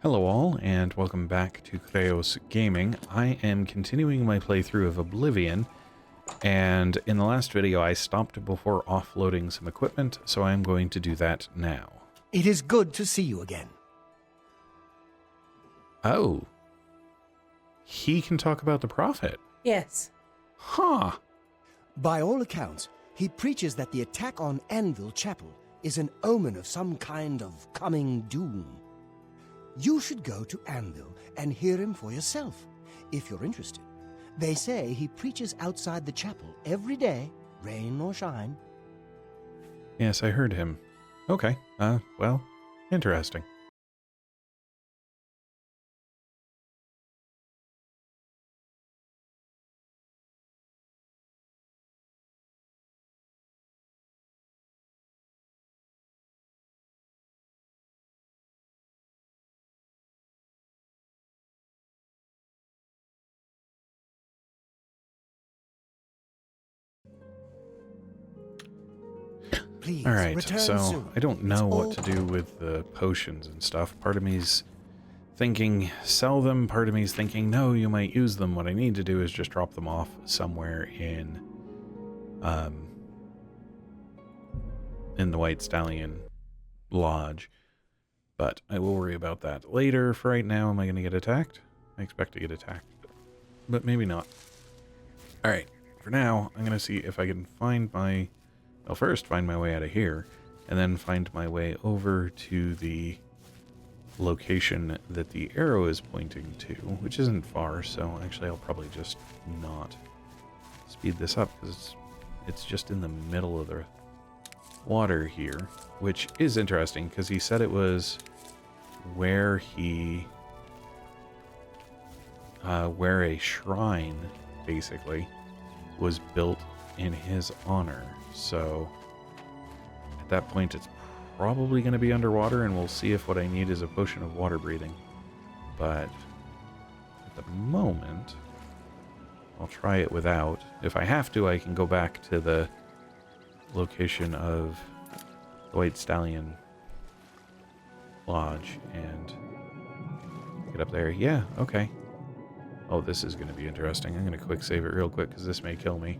Hello all, and welcome back to Chreos Gaming. I am continuing my playthrough of Oblivion, and in the last video I stopped before offloading some equipment, so I'm going to do that now. It is good to see you again. Oh. He can talk about the Prophet. Yes. Huh. By all accounts, he preaches that the attack on Anvil Chapel is an omen of some kind of coming doom. You should go to Anvil and hear him for yourself, if you're interested. They say he preaches outside the chapel every day, rain or shine. Yes, I heard him. Okay. Well, interesting. Please, Alright, return so soon. I don't know what It's to do with the potions and stuff. Part of me's thinking sell them, part of me's thinking no, you might use them. What I need to do is just drop them off somewhere in the White Stallion Lodge. But I will worry about that later. For right now, am I going to get attacked? I expect to get attacked, but maybe not. Alright, for now, I'm going to see if I can find my... Well, first find my way out of here, and then find my way over to the location that the arrow is pointing to, which isn't far, so actually I'll probably just not speed this up, because it's just in the middle of the water here, which is interesting, because he said it was where where a shrine, basically, was built in his honor. So at that point it's probably going to be underwater, and we'll see if what I need is a potion of water breathing. But at the moment I'll try it without. If I have to, I can go back to the location of the White Stallion Lodge and get up there. Yeah, okay. Oh, this is going to be interesting. I'm going to quick save it real quick because this may kill me.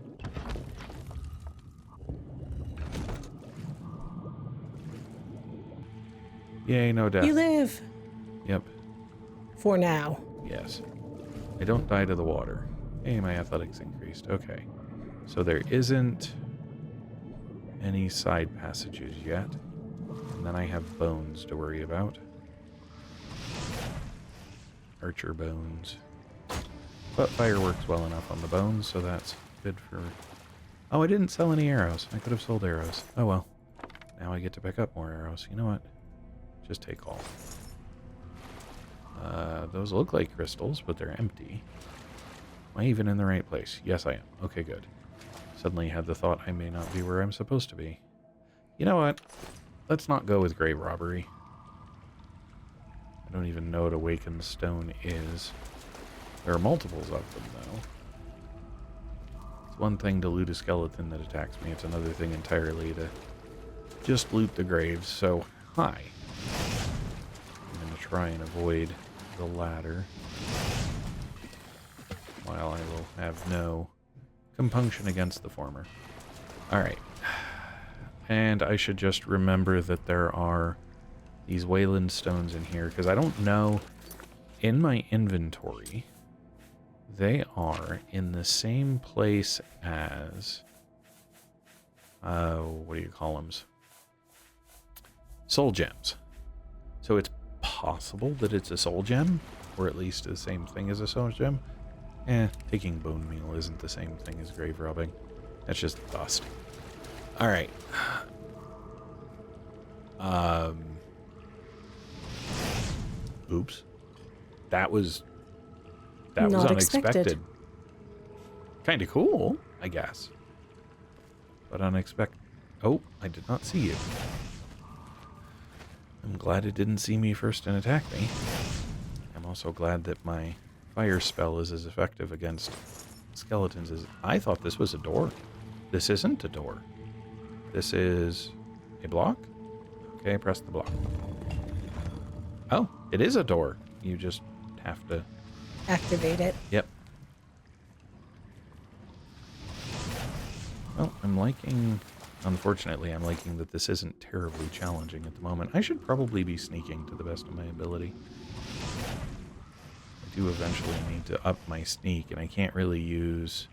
Yay, no death. You live. Yep. For now. Yes. I don't die to the water. Hey, my athletics increased. Okay. So there isn't any side passages yet. And then I have bones to worry about. Archer bones. But fire works well enough on the bones, so that's good for... Oh, I didn't sell any arrows. I could have sold arrows. Oh well. Now I get to pick up more arrows. You know what? Just take all. Those look like crystals, but they're empty. Am I even in the right place? Yes, I am. Okay, good. Suddenly had the thought I may not be where I'm supposed to be. You know what? Let's not go with grave robbery. I don't even know what awakened stone is. There are multiples of them, though. It's one thing to loot a skeleton that attacks me. It's another thing entirely to just loot the graves. So, hi. I'm going to try and avoid the latter, while I will have no compunction against the former. Alright. And I should just remember that there are these Wayland stones in here, because I don't know, in my inventory, they are in the same place as, what do you call them? Soul gems. So it's possible that it's a soul gem, or at least the same thing as a soul gem. Taking bone meal isn't the same thing as grave robbing. That's just dust. Alright. Oops. That was Not unexpected. expected. Kind of cool, I guess. But unexpected. Oh, I did not see you. I'm glad it didn't see me first and attack me. I'm also glad that my fire spell is as effective against skeletons as... I thought this was a door. This isn't a door. This is a block? Okay, press the block. Oh, It is a door. You just have to... Activate it. Yep. Well, I'm liking... Unfortunately, I'm liking that this isn't terribly challenging at the moment. I should probably be sneaking to the best of my ability. I do eventually need to up my sneak, and I can't really use...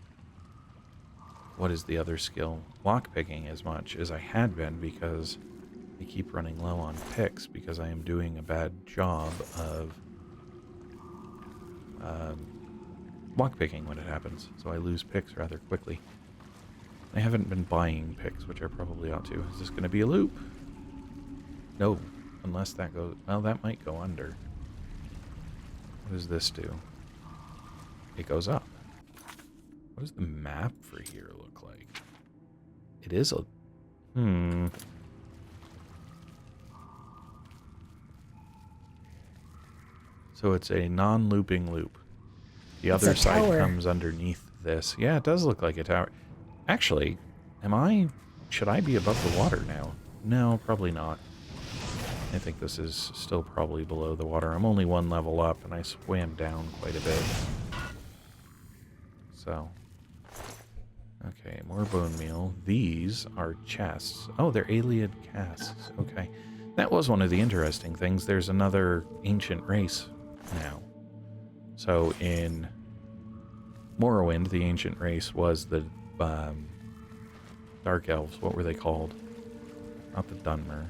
What is the other skill? Lockpicking as much as I had been because I keep running low on picks because I am doing a bad job of lockpicking when it happens. So I lose picks rather quickly. I haven't been buying picks, which I probably ought to. Is this going to be a loop? No, unless that goes... Well, that might go under. What does this do? It goes up. What does the map for here look like? It is a... So it's a non-looping loop. The It's other a side tower. comes underneath this. Yeah, it does look like a tower. Actually, should I be above the water now? No, probably not. I think this is still probably below the water. I'm only one level up, and I swam down quite a bit. So... Okay, more bone meal. These are chests. Oh, they're alien casks. Okay. That was one of the interesting things. There's another ancient race now. So in Morrowind, the ancient race was the Dark Elves. What were they called? Not the Dunmer.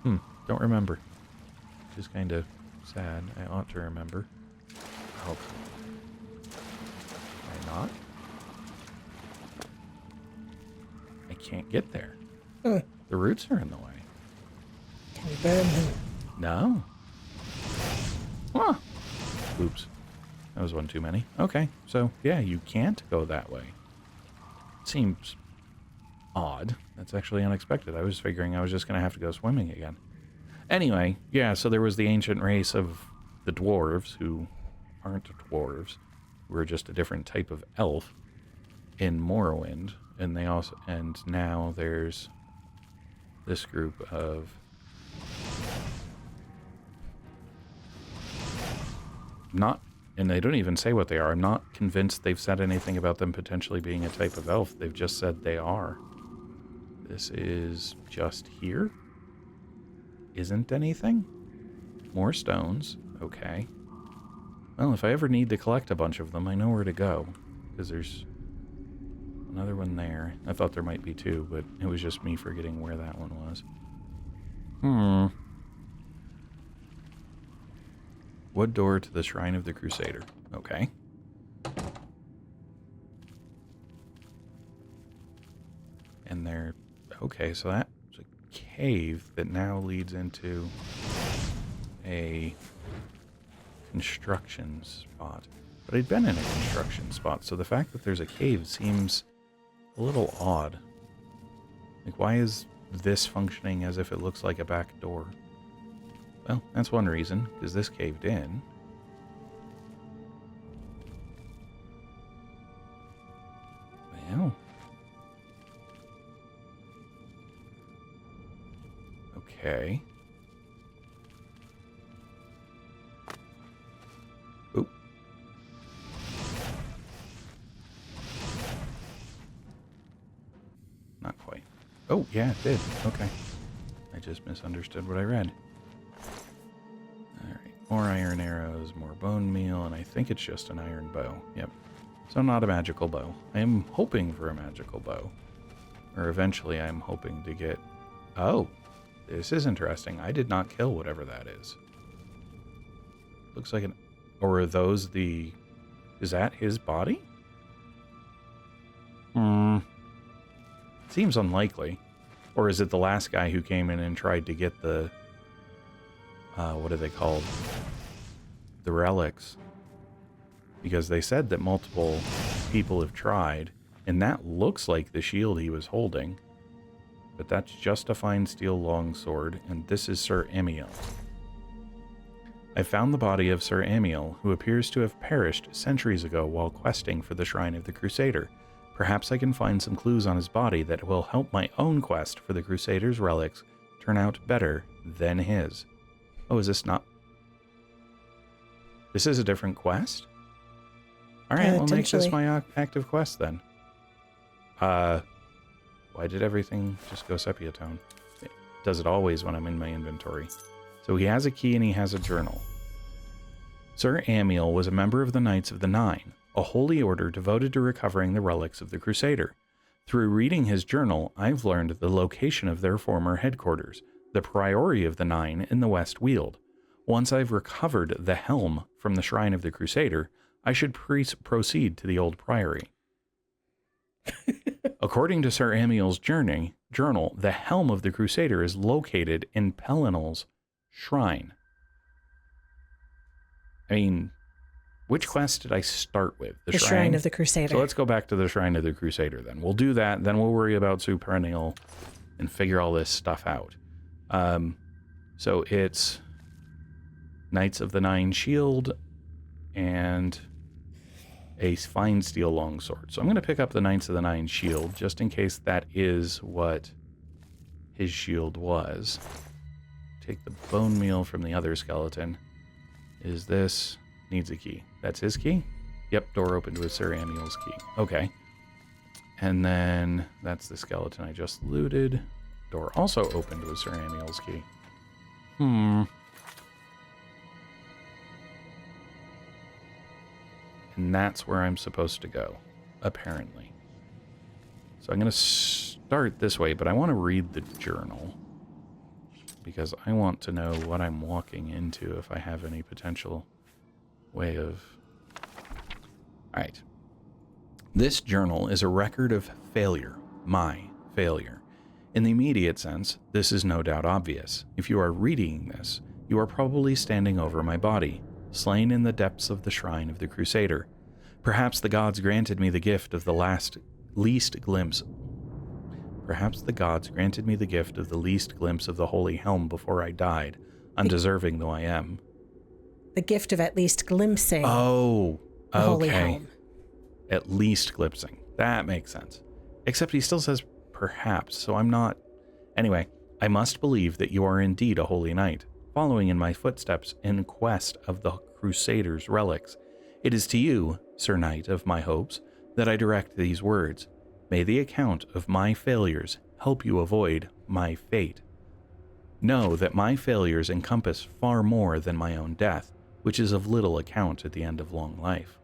Don't remember. Just kind of sad. I ought to remember. Oh. Can I not? I can't get there. The roots are in the way. Can you burn them? No. Huh. Oops. That was one too many. Okay, so yeah, you can't go that way. Seems odd. That's actually unexpected. I was figuring I was just going to have to go swimming again. Anyway, yeah, so there was the ancient race of the dwarves, who aren't dwarves, who are just a different type of elf in Morrowind. And they also, and now there's this group of and they don't even say what they are. I'm not convinced they've said anything about them potentially being a type of elf. They've just said they are. This is just here. Isn't anything? More stones. Okay. Well, if I ever need to collect a bunch of them, I know where to go. Because there's another one there. I thought there might be two, but it was just me forgetting where that one was. Wood door to the Shrine of the Crusader. Okay. And there... Okay, so that's a cave that now leads into a construction spot. But I'd been in a construction spot, so the fact that there's a cave seems a little odd. Like, why is this functioning as if it looks like a back door? Well, that's one reason, because this caved in. Well. Okay. Oop. Not quite. Oh, yeah, it did. Okay. I just misunderstood what I read. Alright, more iron arrows, more bone meal, and I think it's just an iron bow. Yep. So not a magical bow. I am hoping for a magical bow. Or eventually I'm hoping to get... Oh! This is interesting. I did not kill whatever that is. Looks like an... Or are those the... Is that his body? Seems unlikely. Or is it the last guy who came in and tried to get the... what are they called? The relics. Because they said that multiple people have tried, and that looks like the shield he was holding. But that's just a fine steel longsword, and this is Sir Amiel. I found the body of Sir Amiel, who appears to have perished centuries ago while questing for the Shrine of the Crusader. Perhaps I can find some clues on his body that will help my own quest for the Crusader's relics turn out better than his. Oh, is this not? This is a different quest? Alright, we'll make this my active quest then. Why did everything just go sepia tone? It does it always when I'm in my inventory. So he has a key and he has a journal. Sir Amiel was a member of the Knights of the Nine, a holy order devoted to recovering the relics of the Crusader. Through reading his journal, I've learned the location of their former headquarters, the Priory of the Nine in the West Weald. Once I've recovered the Helm from the Shrine of the Crusader, I should proceed to the old Priory. According to Sir Amiel's journal, the Helm of the Crusader is located in Pelinal's Shrine. I mean, which quest did I start with? The Shrine of the Crusader. So let's go back to the Shrine of the Crusader then. We'll do that, then we'll worry about Superinnal and figure all this stuff out. So it's Knights of the Nine Shield and a fine steel longsword. So I'm going to pick up the Knights of the Nine Shield just in case that is what his shield was. Take the bone meal from the other skeleton. Is this... needs a key. That's his key? Yep, door opened with Sir Amiel's key. Okay. And then that's the skeleton I just looted. Door also opened with Sir Amiel's key. And that's where I'm supposed to go, apparently. So I'm going to start this way, but I want to read the journal. Because I want to know what I'm walking into if I have any potential way of... Alright. This journal is a record of failure. My failure. In the immediate sense, this is no doubt obvious. If you are reading this, you are probably standing over my body, slain in the depths of the shrine of the Crusader. Perhaps the gods granted me the gift of the least glimpse of the Holy Helm before I died, undeserving though I am. The gift of at least glimpsing. Oh, the Holy Helm. At least glimpsing. That makes sense. Except he still says perhaps, so I'm not... Anyway, I must believe that you are indeed a holy knight, following in my footsteps in quest of the Crusader's relics. It is to you, Sir Knight of my hopes, that I direct these words. May the account of my failures help you avoid my fate. Know that my failures encompass far more than my own death, which is of little account at the end of long life.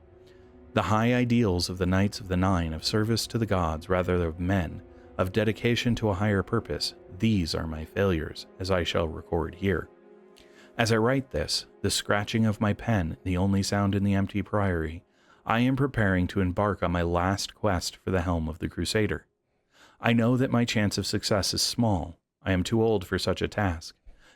The high ideals of the Knights of the Nine, of service to the gods rather than men, of dedication to a higher purpose, these are my failures, as I shall record here. As I write this, the scratching of my pen, the only sound in the empty priory, I am preparing to embark on my last quest for the Helm of the Crusader. I know that my chance of success is small. I am too old for such a task.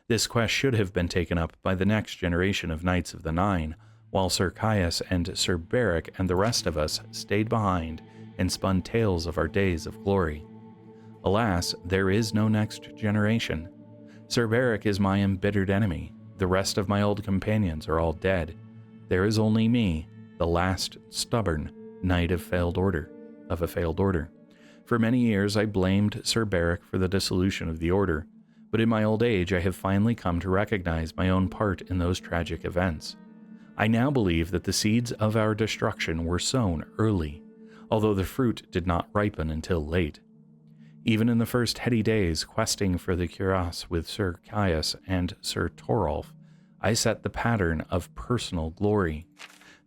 This quest should have been taken up by the next generation of Knights of the Nine, while Sir Chreos and Sir Beric and the rest of us stayed behind and spun tales of our days of glory. Alas, there is no next generation. Sir Beric is my embittered enemy. The rest of my old companions are all dead. There is only me, the last stubborn knight of a failed order. For many years I blamed Sir Beric for the dissolution of the order, but in my old age I have finally come to recognize my own part in those tragic events. I now believe that the seeds of our destruction were sown early, although the fruit did not ripen until late. Even in the first heady days questing for the Chreos with Sir Chreos and Sir Torolf, I set the pattern of personal glory.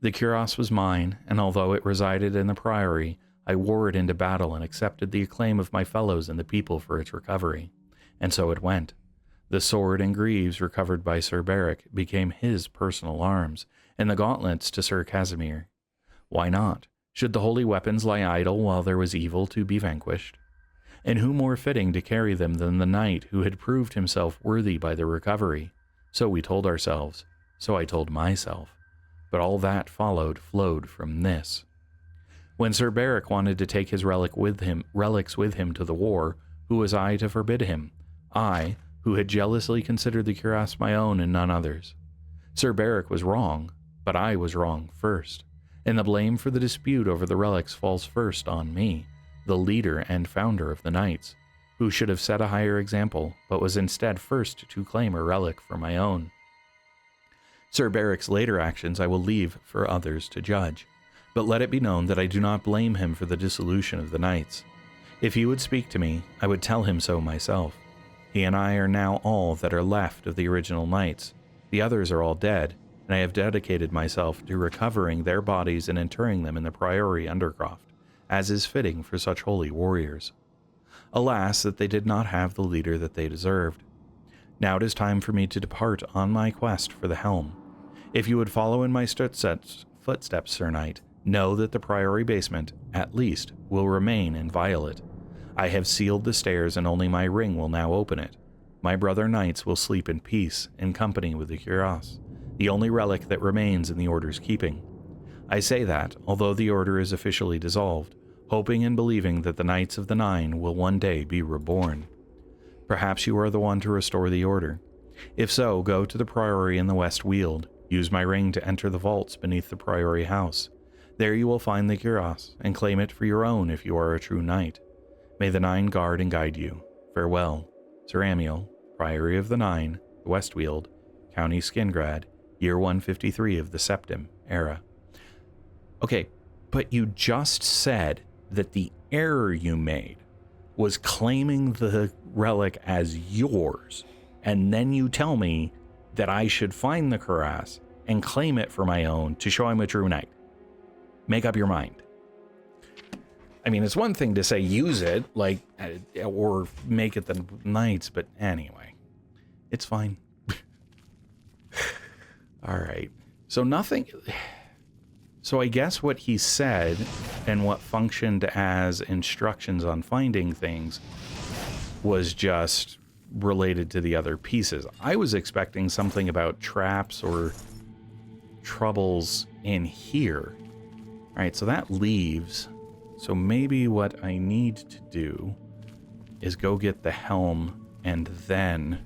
The Chreos was mine, and although it resided in the Priory, I wore it into battle and accepted the acclaim of my fellows and the people for its recovery. And so it went. The sword and greaves recovered by Sir Beric became his personal arms, and the gauntlets to Sir Casimir. Why not? Should the holy weapons lie idle while there was evil to be vanquished? And who more fitting to carry them than the knight who had proved himself worthy by the recovery? So we told ourselves. So I told myself. But all that flowed from this. When Sir Beric wanted to take his relics with him to the war, who was I to forbid him? I, who had jealously considered the Chreos my own and none others. Sir Beric was wrong, but I was wrong first, and the blame for the dispute over the relics falls first on me, the leader and founder of the knights, who should have set a higher example, but was instead first to claim a relic for my own. Sir Barrick's later actions I will leave for others to judge, but let it be known that I do not blame him for the dissolution of the knights. If he would speak to me, I would tell him so myself. He and I are now all that are left of the original knights. The others are all dead, and I have dedicated myself to recovering their bodies and interring them in the Priory Undercroft, as is fitting for such holy warriors. Alas, that they did not have the leader that they deserved. Now it is time for me to depart on my quest for the Helm. If you would follow in my footsteps, Sir Knight, know that the Priory basement, at least, will remain inviolate. I have sealed the stairs, and only my ring will now open it. My brother knights will sleep in peace, in company with the Chreos, the only relic that remains in the Order's keeping. I say that, although the Order is officially dissolved, hoping and believing that the Knights of the Nine will one day be reborn. Perhaps you are the one to restore the Order. If so, go to the Priory in the West Weald. Use my ring to enter the vaults beneath the Priory house. There you will find the Chreos, and claim it for your own if you are a true knight. May the Nine guard and guide you. Farewell. Sir Amiel, Priory of the Nine, West Weald, County Skingrad, year 153 of the Septim era. Okay, but you just said that the error you made was claiming the relic as yours, and then you tell me that I should find the Chreos and claim it for my own to show I'm a true knight. Make up your mind. I mean, it's one thing to say use it, like, or make it the knights, but anyway, it's fine. All right. So nothing. So I guess what he said and what functioned as instructions on finding things was just related to the other pieces. I was expecting something about traps or troubles in here. All right, so that leaves. So maybe what I need to do is go get the Helm and then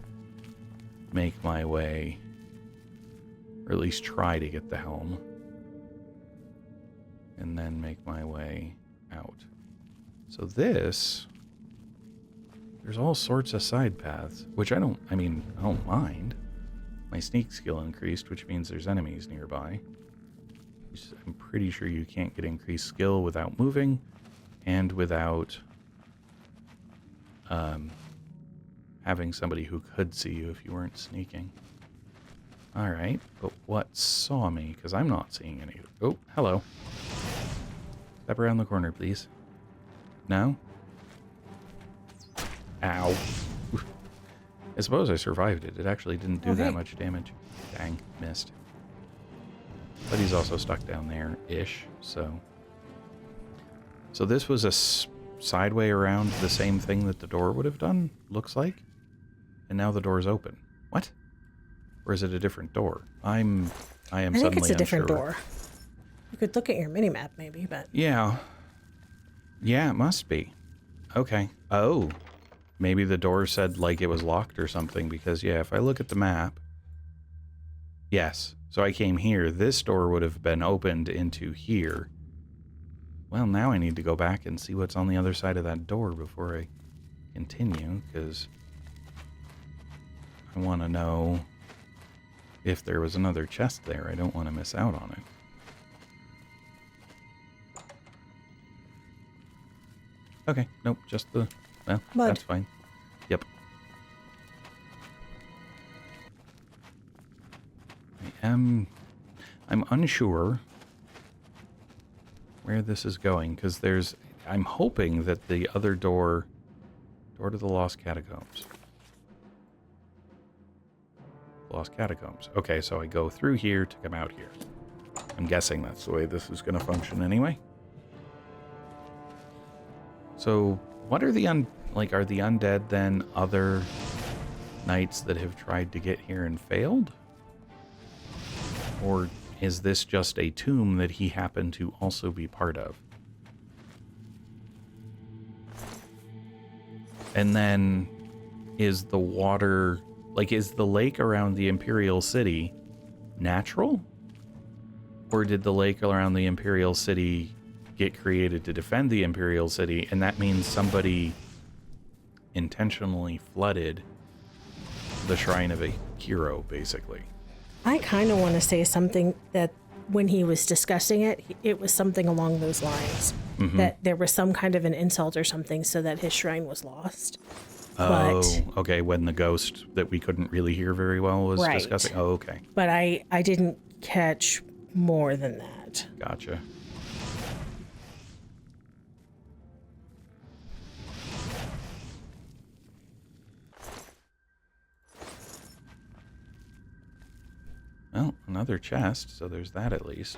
make my way, or at least try to get the Helm, and then make my way out. So this, there's all sorts of side paths, which I don't mind. My sneak skill increased, which means there's enemies nearby. I'm pretty sure you can't get increased skill without moving and without having somebody who could see you if you weren't sneaking. All right, but what saw me? Because I'm not seeing any. Oh, hello. Step around the corner, please. No? Ow. I suppose I survived it. It actually didn't do that much damage. Dang, missed. But he's also stuck down there-ish, so... So this was a side way around the same thing that the door would have done, looks like. And now the door's open. What? Or is it a different door? I am suddenly unsure. I think it's a different door. You could look at your minimap maybe, but... Yeah. Yeah, it must be. Okay. Oh. Maybe the door said like it was locked or something, because yeah, if I look at the map... Yes. So I came here. This door would have been opened into here. Well, now I need to go back and see what's on the other side of that door before I continue, because I want to know if there was another chest there. I don't want to miss out on it. Okay, nope, just the... Well, Mud. That's fine. Yep. I'm unsure where this is going, because I'm hoping that the other door to the Lost Catacombs. Lost Catacombs. Okay, so I go through here to come out here. I'm guessing that's the way this is going to function anyway. So, what are the are the undead then other knights that have tried to get here and failed? Or is this just a tomb that he happened to also be part of? And then is the water, is the lake around the Imperial City natural? Or did the lake around the Imperial City get created to defend the Imperial City, and that means somebody intentionally flooded the Shrine of a Hero, basically? I kind of want to say something that when he was discussing it, it was something along those lines. That there was some kind of an insult or something so that his shrine was lost. Oh, But, okay. When the ghost that we couldn't really hear very well was Right. discussing. Oh, okay. but I didn't catch more than that. Gotcha. Well, another chest, so there's that at least.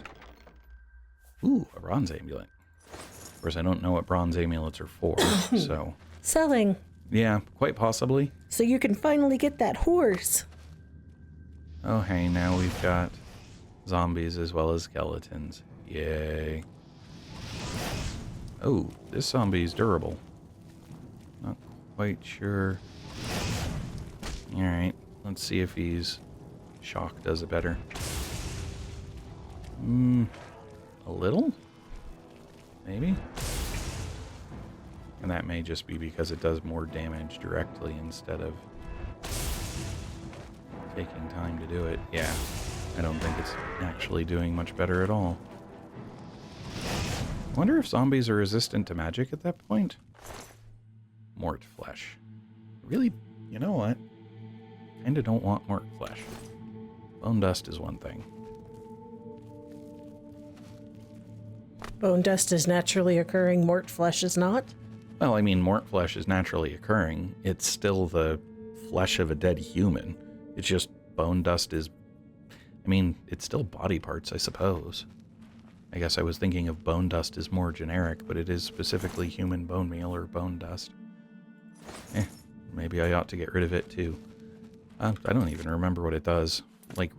Ooh, a bronze amulet. Of course, I don't know what bronze amulets are for, so... Selling. Yeah, quite possibly. So you can finally get that horse. Oh, hey, now we've got zombies as well as skeletons. Yay. Oh, this zombie's durable. Not quite sure. Alright, let's see if he's... Shock does it better. A little? Maybe? And that may just be because it does more damage directly instead of taking time to do it. Yeah, I don't think it's actually doing much better at all. I wonder if zombies are resistant to magic at that point? Mort flesh. Really, you know what? Kinda don't want mort flesh. Bone dust is one thing. Bone dust is naturally occurring, mort flesh is not. Well, I mean, mort flesh is naturally occurring. It's still the flesh of a dead human. It's just bone dust is... I mean, it's still body parts, I suppose. I guess I was thinking of bone dust as more generic, but it is specifically human bone meal or bone dust. Maybe I ought to get rid of it, too. I don't even remember what it does. Like,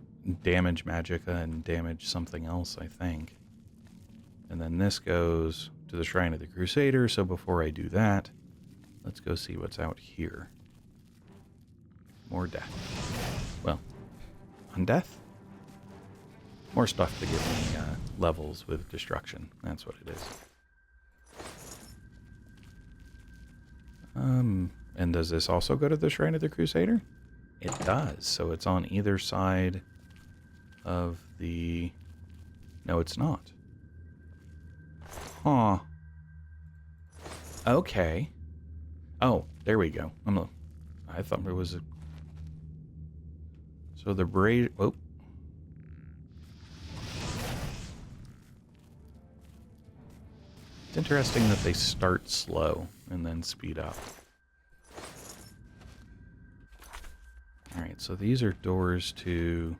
damage magicka and damage something else, I think. And then this goes to the Shrine of the Crusader, so before I do that, let's go see what's out here. More death. Well, on death? More stuff to give me levels with destruction. That's what it is. And does this also go to the Shrine of the Crusader? It does, so it's on either side of the... No, it's not. Huh. Okay. Oh, there we go. I thought there was a... So the braid... Oh. It's interesting that they start slow and then speed up. Alright, so these are doors to...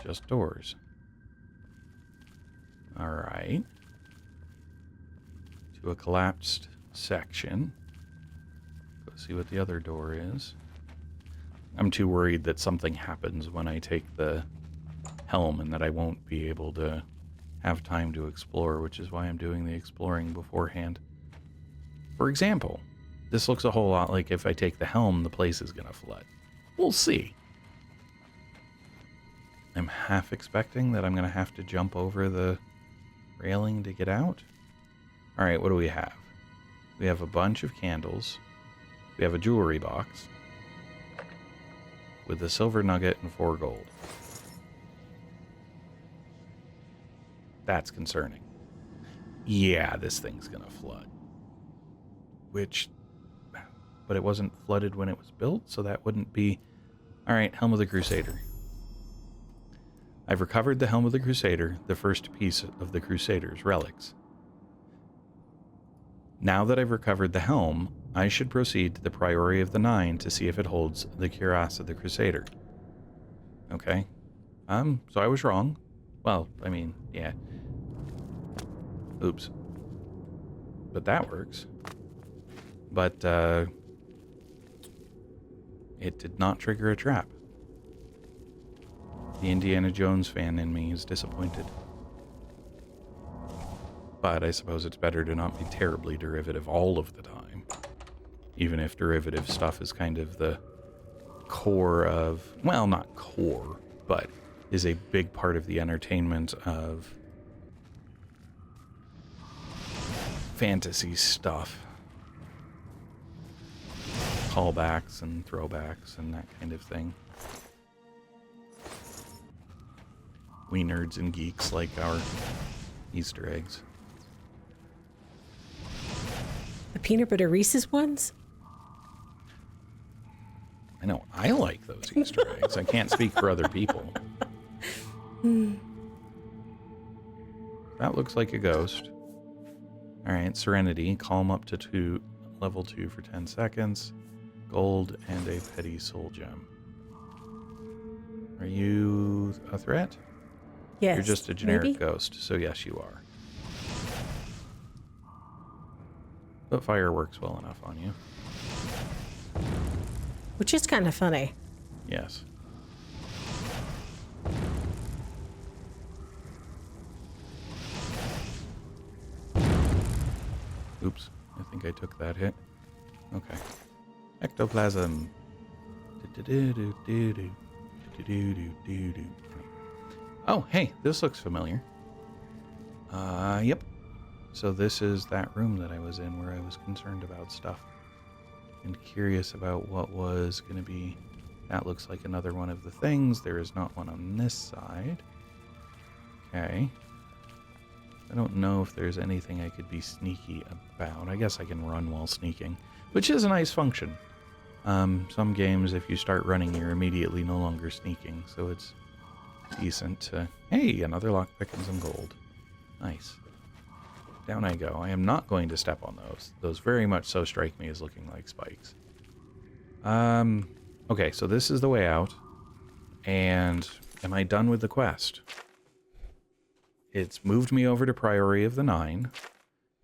just doors. Alright. To a collapsed section. Go see what the other door is. I'm too worried that something happens when I take the helm and that I won't be able to have time to explore, which is why I'm doing the exploring beforehand. For example, this looks a whole lot like if I take the helm, the place is going to flood. We'll see. I'm half expecting that I'm going to have to jump over the railing to get out. Alright, what do we have? We have a bunch of candles. We have a jewelry box with a silver nugget and 4 gold. That's concerning. Yeah, this thing's going to flood. But it wasn't flooded when it was built, so that wouldn't be... Alright, Helm of the Crusader. I've recovered the Helm of the Crusader, the first piece of the Crusader's relics. Now that I've recovered the helm, I should proceed to the Priory of the Nine to see if it holds the cuirass of the Crusader. Okay. So I was wrong. Well, I mean, yeah. Oops. But that works. But, it did not trigger a trap. The Indiana Jones fan in me is disappointed. But I suppose it's better to not be terribly derivative all of the time. Even if derivative stuff is kind of the core of... Well, not core, but is a big part of the entertainment of fantasy stuff. Callbacks and throwbacks and that kind of thing. We nerds and geeks like our Easter eggs. The peanut butter Reese's ones? I know I like those Easter eggs. I can't speak for other people. That looks like a ghost. Alright, Serenity. Calm up to level 2 for 10 seconds. Gold and a petty soul gem. Are you a threat? Yes. You're just a generic maybe? ghost, so yes, you are. But fire works well enough on you. Which is kind of funny. Yes. Oops, I think I took that hit. Okay. Ectoplasm. Oh, hey, this looks familiar. Yep. So this is that room that I was in where I was concerned about stuff. And curious about what was going to be. That looks like another one of the things. There is not one on this side. Okay. I don't know if there's anything I could be sneaky about. I guess I can run while sneaking, which is a nice function. Some games, if you start running, you're immediately no longer sneaking, so it's decent to... Hey, another lockpick and some gold. Nice. Down I go. I am not going to step on those. Those very much so strike me as looking like spikes. Okay, so this is the way out. And am I done with the quest? It's moved me over to Priory of the Nine.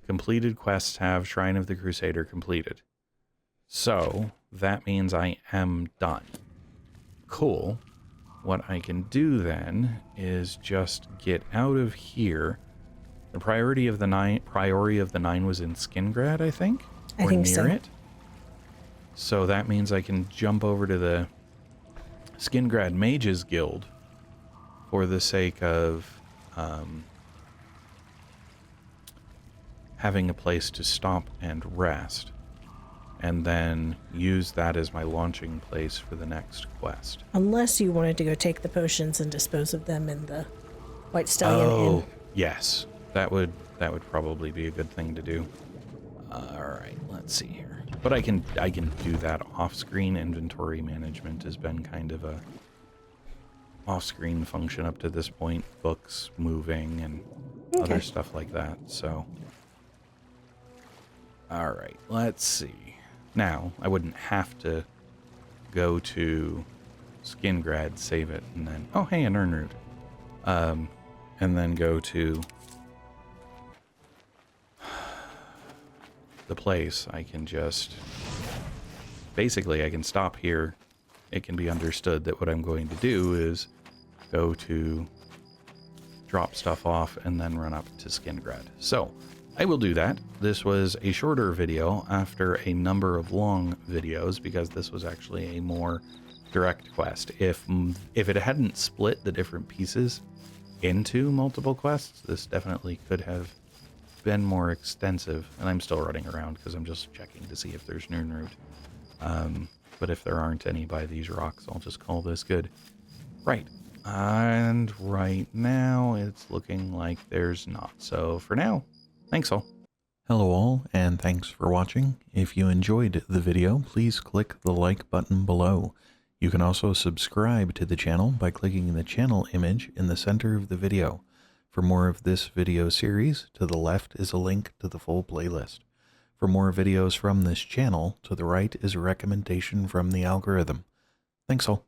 Completed quests have Shrine of the Crusader completed. So, that means I am done. Cool. What I can do then is just get out of here. The Priory of the Nine was in Skingrad, I think? I think so. Near it. So that means I can jump over to the Skingrad Mages Guild for the sake of having a place to stop and rest, and then use that as my launching place for the next quest. Unless you wanted to go take the potions and dispose of them in the White Stallion Inn. Yes. That would probably be a good thing to do. Alright, let's see here. But I can do that off-screen. Inventory management has been kind of a off-screen function up to this point. Books moving and other stuff like that, so... Alright, let's see. Now, I wouldn't have to go to Skingrad, save it, and then... Oh, hey, a Nirnroot. And then go to the place. I can just... Basically, I can stop here. It can be understood that what I'm going to do is go to drop stuff off and then run up to Skingrad. So, I will do that. This was a shorter video after a number of long videos because this was actually a more direct quest. If it hadn't split the different pieces into multiple quests, this definitely could have been more extensive. And I'm still running around because I'm just checking to see if there's Nirnroot. But if there aren't any by these rocks, I'll just call this good. Right. And right now, it's looking like there's not. So for now, thanks all. Hello all, and thanks for watching. If you enjoyed the video, please click the like button below. You can also subscribe to the channel by clicking the channel image in the center of the video. For more of this video series, to the left is a link to the full playlist. For more videos from this channel, to the right is a recommendation from the algorithm. Thanks all.